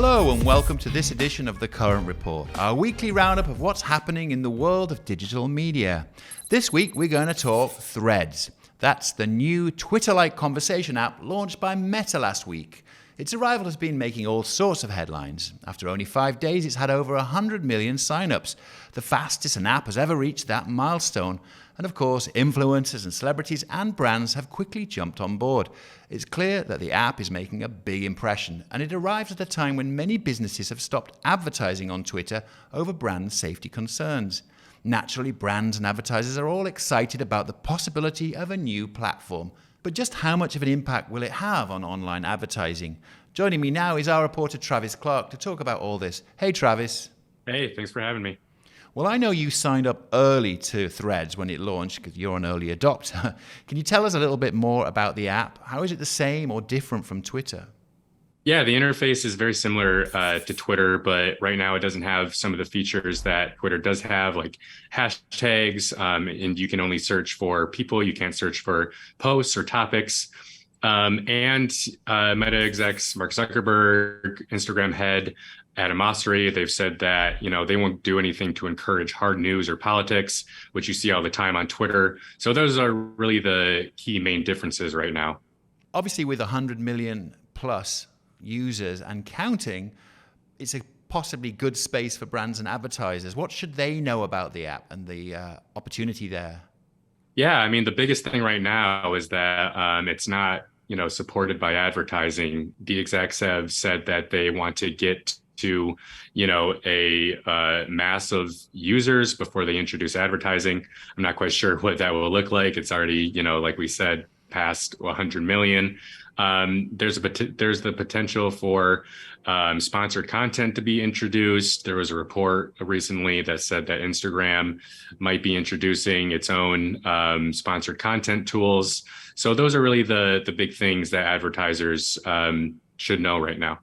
Hello and welcome to this edition of The Current Report, our weekly roundup of what's happening in the world of digital media. This week we're going to talk Threads. That's the new Twitter-like conversation app launched by Meta last week. Its arrival has been making all sorts of headlines. After only 5 days, it's had over 100 million sign-ups, the fastest an app has ever reached that milestone. And of course, influencers and celebrities and brands have quickly jumped on board. It's clear that the app is making a big impression, and it arrives at a time when many businesses have stopped advertising on Twitter over brand safety concerns. Naturally, brands and advertisers are all excited about the possibility of a new platform. But just how much of an impact will it have on online advertising? Joining me now is our reporter Travis Clark to talk about all this. Hey, Travis. Hey, thanks for having me. Well, I know you signed up early to Threads when it launched because you're an early adopter. Can you tell us a little bit more about the app? How is it the same or different from Twitter? Yeah, the interface is very similar to Twitter, but right now it doesn't have some of the features that Twitter does have, like hashtags, and you can only search for people. You can't search for posts or topics. And Meta execs, Mark Zuckerberg, Instagram head, Adam Mosseri, they've said that, they won't do anything to encourage hard news or politics, which you see all the time on Twitter. So those are really the key main differences right now. Obviously, with 100 million plus users and counting, it's a possibly good space for brands and advertisers. What should they know about the app and the opportunity there? Yeah, I mean, the biggest thing right now is that it's not, supported by advertising. The execs have said that they want to get to, a mass of users before they introduce advertising. I'm not quite sure what that will look like. It's already, like we said, past 100 million. There's the potential for sponsored content to be introduced. There was a report recently that said that Instagram might be introducing its own sponsored content tools. So those are really the big things that advertisers should know right now.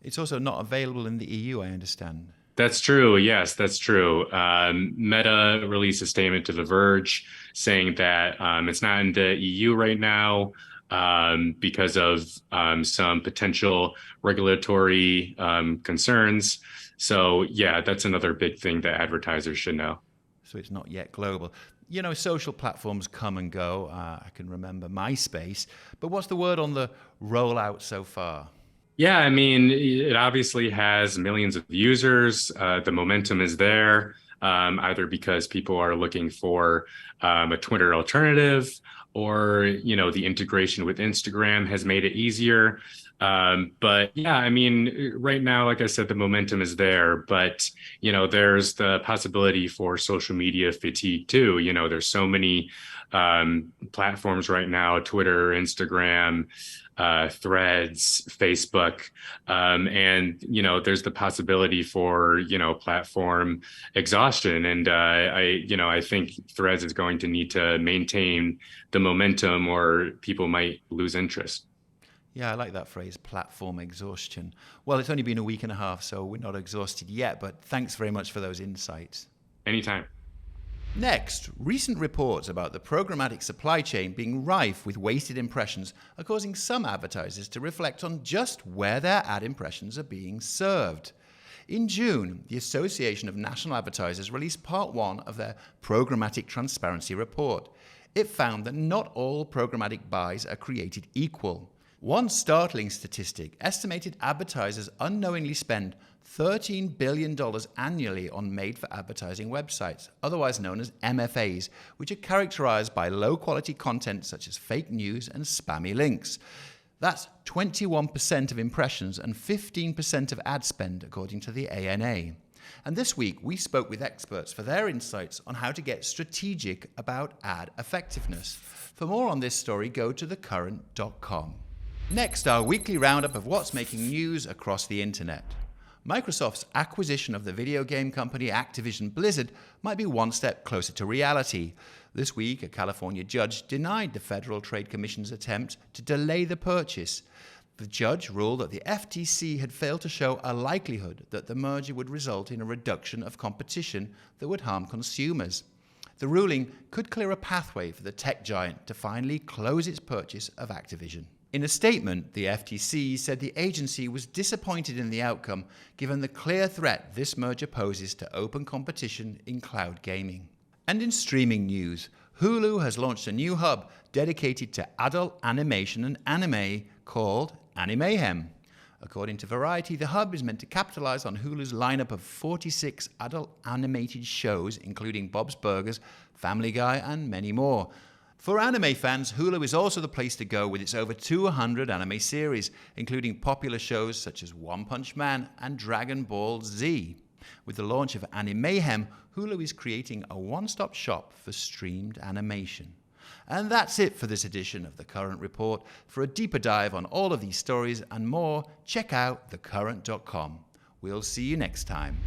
It's also not available in the EU, I understand. That's true. Yes, that's true. Meta released a statement to The Verge saying that it's not in the EU right now because of some potential regulatory concerns. So, yeah, that's another big thing that advertisers should know. So it's not yet global. Social platforms come and go. I can remember MySpace. But what's the word on the rollout so far? Yeah, I mean, it obviously has millions of users. The momentum is there, either because people are looking for a Twitter alternative or, the integration with Instagram has made it easier. But yeah, I mean, right now, like I said, the momentum is there, but, there's the possibility for social media fatigue too. There's so many platforms right now, Twitter, Instagram, Threads, Facebook, and there's the possibility for platform exhaustion, and I think Threads is going to need to maintain the momentum, or people might lose interest. Yeah, I like that phrase, platform exhaustion. Well, it's only been a week and a half, so we're not exhausted yet, but thanks very much for those insights. Anytime. Next, recent reports about the programmatic supply chain being rife with wasted impressions are causing some advertisers to reflect on just where their ad impressions are being served. In June, the Association of National Advertisers released part 1 of their Programmatic Transparency Report. It found that not all programmatic buys are created equal. One startling statistic estimated advertisers unknowingly spend $13 billion annually on made-for-advertising websites, otherwise known as MFAs, which are characterized by low-quality content such as fake news and spammy links. That's 21% of impressions and 15% of ad spend, according to the ANA. And this week, we spoke with experts for their insights on how to get strategic about ad effectiveness. For more on this story, go to thecurrent.com. Next, our weekly roundup of what's making news across the internet. Microsoft's acquisition of the video game company Activision Blizzard might be one step closer to reality. This week, a California judge denied the Federal Trade Commission's attempt to delay the purchase. The judge ruled that the FTC had failed to show a likelihood that the merger would result in a reduction of competition that would harm consumers. The ruling could clear a pathway for the tech giant to finally close its purchase of Activision. In a statement, the FTC said the agency was disappointed in the outcome given the clear threat this merger poses to open competition in cloud gaming. And in streaming news, Hulu has launched a new hub dedicated to adult animation and anime called Animayhem. According to Variety, the hub is meant to capitalize on Hulu's lineup of 46 adult animated shows, including Bob's Burgers, Family Guy, and many more. For anime fans, Hulu is also the place to go with its over 200 anime series, including popular shows such as One Punch Man and Dragon Ball Z. With the launch of Animayhem, Hulu is creating a one-stop shop for streamed animation. And that's it for this edition of The Current Report. For a deeper dive on all of these stories and more, check out thecurrent.com. We'll see you next time.